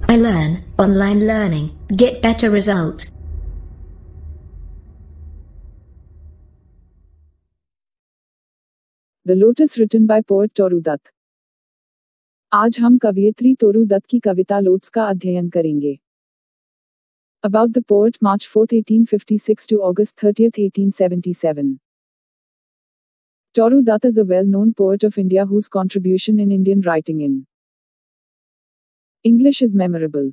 I learn, online learning, get better result. The Lotus written by poet Toru Dutt. आज हम कवियत्री तोरू दत्त की कविता lotus का अध्ययन करेंगे. About the poet March 4, 1856 to August 30, 1877. Toru Dutt is a well-known poet of India whose contribution in Indian writing in English is memorable.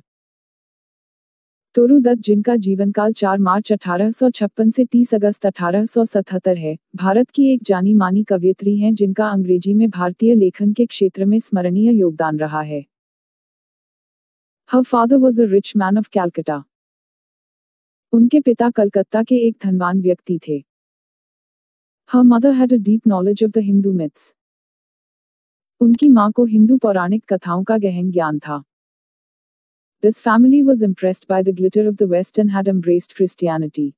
तोरू दत्त, जिनका जीवनकाल 4 मार्च 1856 से 30 अगस्त 1877 है, भारत की एक जानी मानी कवयित्री हैं जिनका अंग्रेजी में भारतीय लेखन के क्षेत्र में स्मरणीय योगदान रहा है. Her father was a rich man of Calcutta. उनके पिता कलकत्ता के एक धनवान व्यक्ति थे. Her mother had a deep knowledge of the Hindu myths. उनकी माँ को हिंदू पौराणिक कथाओं का गहन ज्ञान था. This family was impressed by the glitter of the West and had embraced Christianity.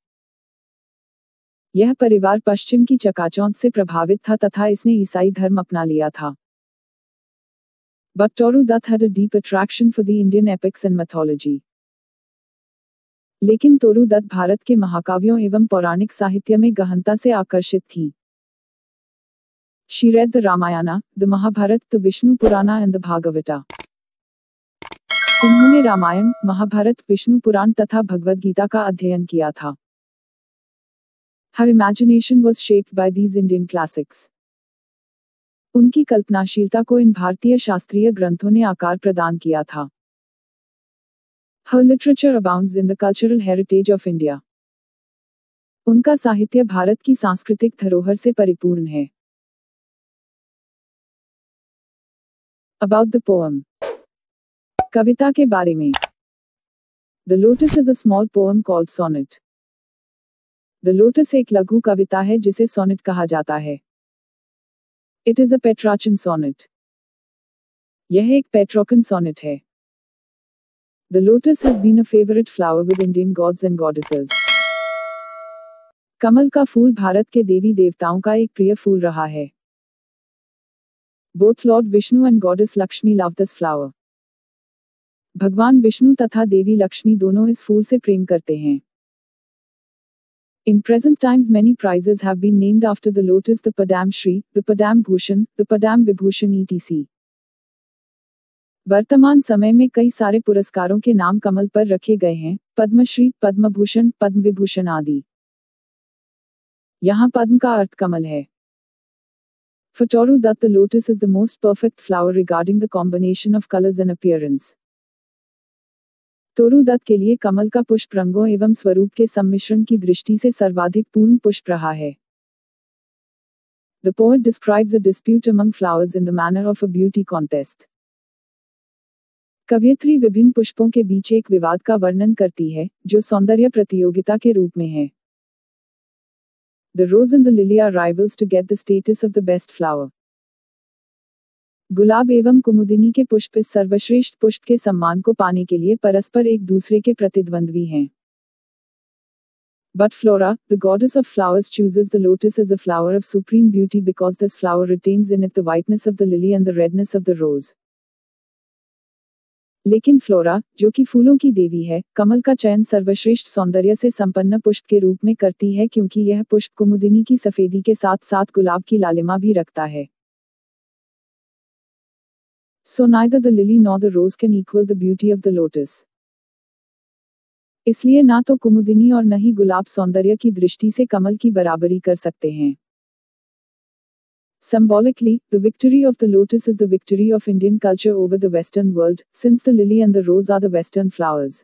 यह परिवार पश्चिम की चकाचौंध से प्रभावित था तथा इसने ईसाई धर्म अपना लिया था. But Toru Dutt had a deep attraction for the Indian epics and mythology. लेकिन तोरू दत्त भारत के महाकाव्यों एवं पौराणिक साहित्य में गहनता से आकर्षित थी. She read the Ramayana, the Mahabharata, the Vishnu Purana and the Bhagavata. उन्होंने रामायण, महाभारत, विष्णु पुराण तथा भगवद गीता का अध्ययन किया था. Her imagination was shaped by these Indian classics. उनकी कल्पनाशीलता को इन भारतीय शास्त्रीय ग्रंथों ने आकार प्रदान किया था. Her literature abounds in the cultural heritage of India. उनका साहित्य भारत की सांस्कृतिक धरोहर से परिपूर्ण है. About the poem. कविता के बारे में. The Lotus is a small poem called sonnet. The Lotus एक लघु कविता है जिसे सोनेट कहा जाता है. It is a Petrarchan sonnet. यह एक पेट्रोकन सोनेट है. The lotus has been a favorite flower with Indian gods and goddesses. कमल का फूल भारत के देवी देवताओं का एक प्रिय फूल रहा है. Both Lord Vishnu and Goddess Lakshmi love this flower. भगवान विष्णु तथा देवी लक्ष्मी दोनों इस फूल से प्रेम करते हैं. In present times many prizes have been named after the lotus, the Padam Shri, the Padam Bhushan, the Padam Vibhushan etc. वर्तमान समय में कई सारे पुरस्कारों के नाम कमल पर रखे गए हैं, पद्मश्री, पद्मभूषण, पद्म विभूषण आदि. यहाँ पद्म का अर्थ कमल है. For Toru Dutt, the lotus is the most perfect flower regarding the combination of colors and appearance. तोरू दत्त के लिए कमल का पुष्प रंगों एवं स्वरूप के सम्मिश्रण की दृष्टि से सर्वाधिक पूर्ण पुष्प रहा है. The poet describes a dispute among flowers in the manner of a beauty contest. कवयित्री विभिन्न पुष्पों के बीच एक विवाद का वर्णन करती है, जो सौंदर्य प्रतियोगिता के रूप में है. The rose and the lily are rivals to get the status of the best flower. गुलाब एवं कुमुदिनी के पुष्प इस सर्वश्रेष्ठ पुष्प के सम्मान को पाने के लिए परस्पर एक दूसरे के प्रतिद्वंद्वी हैं. But Flora, the goddess of flowers, chooses the lotus as a flower of supreme beauty because this flower retains in it the whiteness of the lily and the redness of the rose. लेकिन flora, जो कि फूलों की देवी है, कमल का चयन सर्वश्रेष्ठ सौंदर्य से संपन्न पुष्प के रूप में करती है क्योंकि यह पुष्प कुमुदिनी की सफेदी के साथ साथ गुलाब की लालिमा भी रखता है. So neither the lily nor the rose can equal the beauty of the lotus. इसलिए ना तो कुमुदिनी और न ही गुलाब सौंदर्य की दृष्टि से कमल की बराबरी कर सकते हैं. Symbolically, the victory of the lotus is the victory of Indian culture over the Western world, since the lily and the rose are the Western flowers.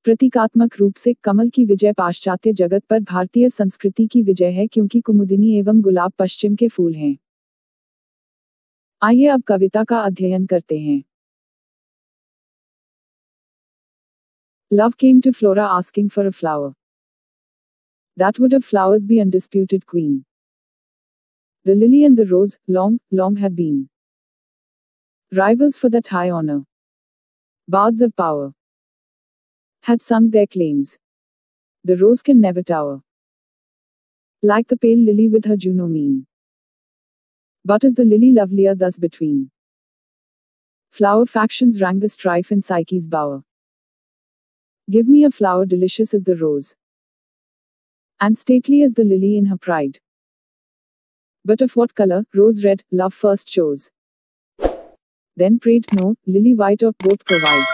प्रतीकात्मक रूप से कमल की विजय पाश्चात्य जगत पर भारतीय संस्कृति की विजय है क्योंकि कुमुदिनी एवं गुलाब पश्चिम के फूल हैं. आइए अब कविता का अध्ययन करते हैं. Love came to Flora asking for a flower. That would of flowers be undisputed queen. The lily and the rose, long, long had been rivals for that high honor. Bards of power had sung their claims. The rose can never tower like the pale lily with her Juno mien. But is the lily lovelier thus between Flower factions rank the strife in Psyche's bower. Give me a flower delicious as the rose, and stately as the lily in her pride. But of what color? Rose red, love first chose. Then prayed no, lily white or both provide.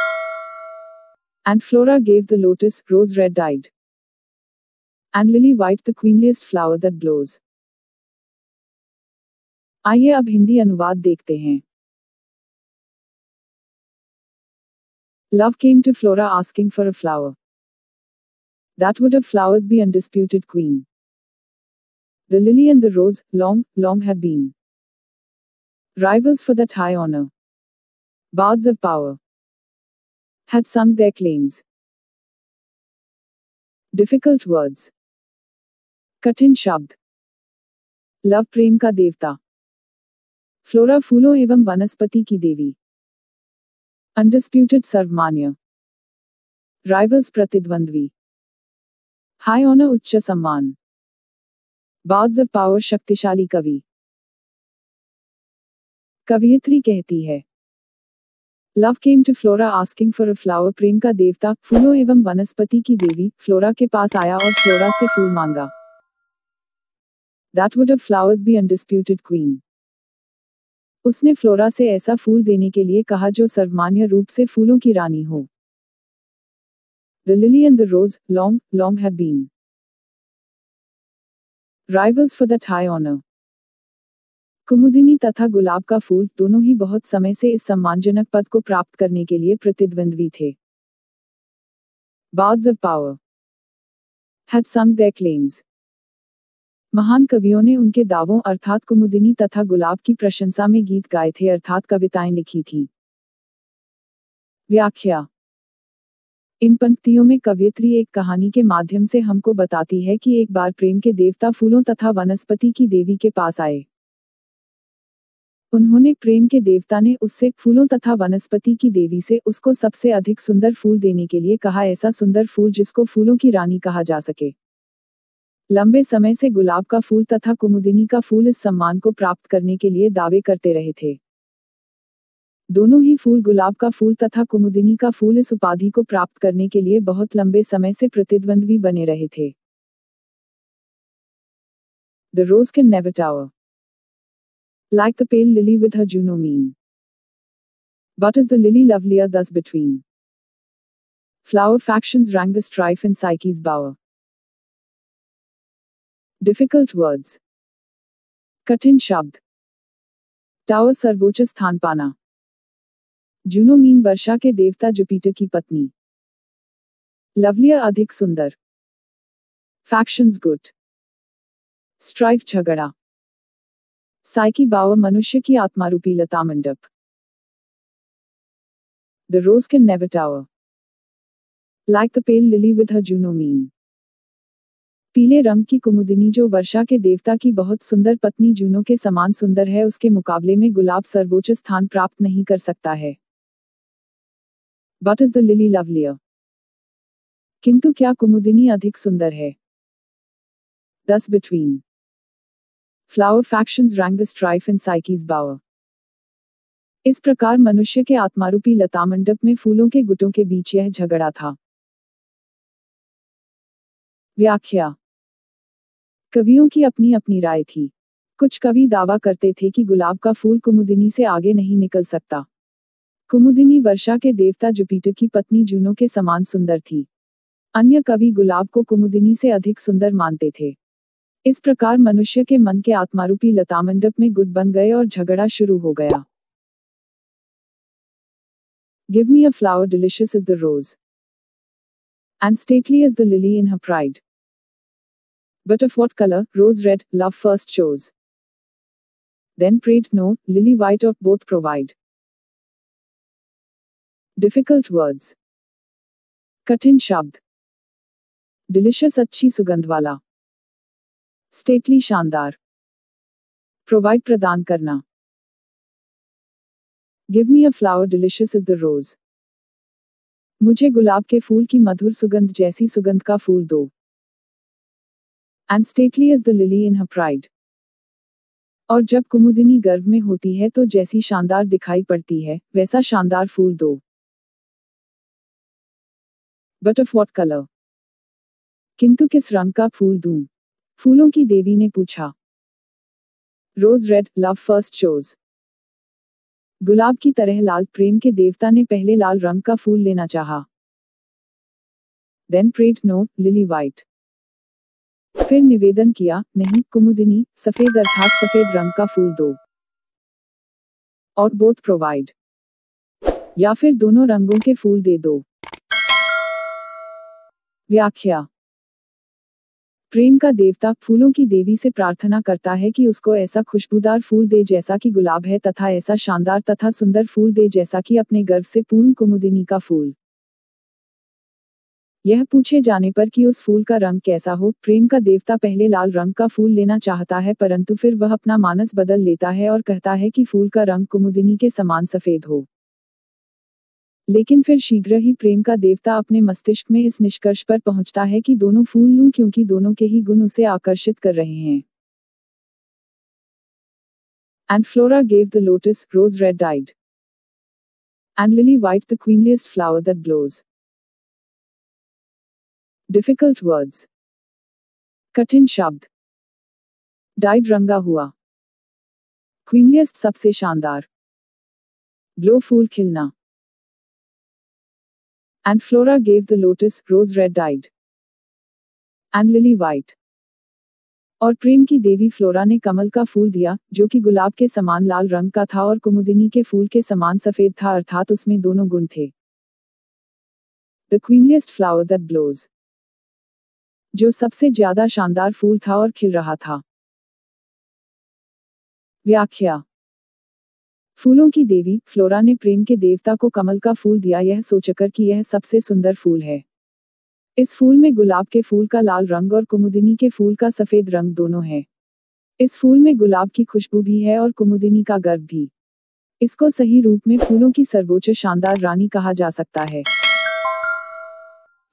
And Flora gave the lotus, rose red dyed. And lily white the queenliest flower that blows. आइए अब हिंदी अनुवाद देखते हैं. Love came to Flora asking for a flower. That would of flowers be undisputed queen. The lily and the rose, long, long had been rivals for that high honor. Bards of power had sung their claims. Difficult words. कठिन शब्द. Love प्रेम का देवता. Flora फूलों एवं वनस्पति की देवी. Undisputed सर्वमान्य. Rivals प्रतिद्वंद्वी. हाई ऑनर उच्च सम्मान. बार्ड्स ऑफ पावर शक्तिशाली कवि. कवियत्री कहती है. Love came to Flora asking for a flower. प्रेम का देवता, फूलों एवं वनस्पति की देवी, फ्लोरा के पास आया और फ्लोरा से फूल मांगा. That would of flowers be undisputed queen. उसने फ्लोरा से ऐसा फूल देने के लिए कहा जो सर्वमान्य रूप से फूलों की रानी हो. The lily and the rose, long, long had been rivals for that high honor. कुमुदिनी तथा गुलाब का फूल दोनों ही बहुत समय से इस सम्मानजनक पद को प्राप्त करने के लिए प्रतिद्वंद्वी थे. Bards of power had sung their claims. महान कवियों ने उनके दावों अर्थात कुमुदिनी तथा गुलाब की प्रशंसा में गीत गाए थे अर्थात कविताएं लिखी थी. व्याख्या. इन पंक्तियों में कवयित्री एक कहानी के माध्यम से हमको बताती है कि एक बार प्रेम के देवता फूलों तथा वनस्पति की देवी के पास आए. उन्होंने प्रेम के देवता ने उससे फूलों तथा वनस्पति की देवी से उसको सबसे अधिक सुंदर फूल देने के लिए कहा, ऐसा सुंदर फूल जिसको फूलों की रानी कहा जा सके. लंबे समय से गुलाब का फूल तथा कुमुदिनी का फूल इस सम्मान को प्राप्त करने के लिए दावे करते रहे थे. दोनों ही फूल गुलाब का फूल तथा कुमुदिनी का फूल इस उपाधि को प्राप्त करने के लिए बहुत लंबे समय से प्रतिद्वंद्वी बने रहे थे. The rose can never tower like the pale lily with her Juno mean. But is the lily lovelier thus between flower factions rank the strife in Psyche's bower. Difficult words. कठिन शब्द. टावर सर्वोच्च स्थान पाना. Juno mean वर्षा के देवता Jupiter की पत्नी. Lovelier अधिक सुंदर. Factions good. स्ट्राइफ झगड़ा. साइकी बावर मनुष्य की आत्मारूपी लता मंडप. The rose can never tower like the pale lily with her Juno mean. पीले रंग की कुमुदिनी जो वर्षा के देवता की बहुत सुंदर पत्नी जूनो के समान सुंदर है, उसके मुकाबले में गुलाब सर्वोच्च स्थान प्राप्त नहीं कर सकता है. But is the lily lovelier? किंतु क्या कुमुदिनी अधिक सुंदर है? Thus between flower factions rank the strife in Psyche's bower. इस प्रकार मनुष्य के आत्मारूपी लता मंडप में फूलों के गुटों के बीच यह झगड़ा था. व्याख्या. कवियों की अपनी अपनी राय थी. कुछ कवि दावा करते थे कि गुलाब का फूल कुमुदिनी से आगे नहीं निकल सकता. कुमुदिनी वर्षा के देवता जुपिटर की पत्नी जूनो के समान सुंदर थी. अन्य कवि गुलाब को कुमुदिनी से अधिक सुंदर मानते थे. इस प्रकार मनुष्य के मन के आत्मारूपी लता मंडप में गुट बन गए और झगड़ा शुरू हो गया. Give me a flower delicious as the rose, and stately as the lily in her pride. But of what color? Rose red, love first chose. Then prayed no, lily white or both provide. Difficult words. कठिन शब्द. Delicious अच्छी सुगंध वाला. Stately शानदार. Provide प्रदान करना. Give me a flower delicious as the rose. मुझे गुलाब के फूल की मधुर सुगंध जैसी सुगंध का फूल दो. And stately as the lily in her pride. और जब कुमुदिनी गर्भ में होती है तो जैसी शानदार दिखाई पड़ती है, वैसा शानदार फूल दो। But of what colour? किंतु किस रंग का फूल दूं? फूलों की देवी ने पूछा। रोज रेड, लव फर्स्ट चोज। गुलाब की तरह लाल, प्रेम के देवता ने पहले लाल रंग का फूल लेना चाहा। देन प्रेड नो, लिली व्हाइट। फिर निवेदन किया, नहीं कुमुदिनी, सफेद अर्थात सफेद रंग का फूल दो। और बोथ प्रोवाइड, या फिर दोनों रंगों के फूल दे दो। व्याख्या। प्रेम का देवता फूलों की देवी से प्रार्थना करता है कि उसको ऐसा खुशबूदार फूल दे जैसा कि गुलाब है, तथा ऐसा शानदार तथा सुंदर फूल दे जैसा कि अपने गर्भ से पूर्ण कुमुदिनी का फूल। यह पूछे जाने पर कि उस फूल का रंग कैसा हो, प्रेम का देवता पहले लाल रंग का फूल लेना चाहता है, परंतु फिर वह अपना मानस बदल लेता है और कहता है कि फूल का रंग कुमुदिनी के समान सफेद हो। लेकिन फिर शीघ्र ही प्रेम का देवता अपने मस्तिष्क में इस निष्कर्ष पर पहुंचता है कि दोनों फूल लूं, क्योंकि दोनों के ही गुण उसे आकर्षित कर रहे हैं। And Flora gave the lotus, rose red dyed, and lily white the queenliest flower that blows. Difficult words. कठिन शब्द। डाइड रंगा हुआ। क्वीनलिएस्ट सबसे शानदार। ब्लो फूल खिलना। And Flora gave the lotus, rose red dyed, and lily white. और प्रेम की देवी flora ने कमल का फूल दिया, जो कि गुलाब के समान लाल रंग का था और कुमुदिनी के फूल के समान सफेद था, अर्थात उसमें दोनों गुण थे। The queenliest flower that blows. जो सबसे ज्यादा शानदार फूल था और खिल रहा था। व्याख्या। फूलों की देवी फ्लोरा ने प्रेम के देवता को कमल का फूल दिया, यह सोचकर कि यह सबसे सुंदर फूल है। इस फूल में गुलाब के फूल का लाल रंग और कुमुदिनी के फूल का सफेद रंग दोनों है। इस फूल में गुलाब की खुशबू भी है और कुमुदिनी का गर्भ भी। इसको सही रूप में फूलों की सर्वोच्च शानदार रानी कहा जा सकता है।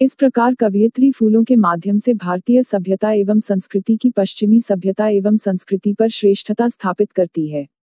इस प्रकार कवयित्री फूलों के माध्यम से भारतीय सभ्यता एवं संस्कृति की पश्चिमी सभ्यता एवं संस्कृति पर श्रेष्ठता स्थापित करती है।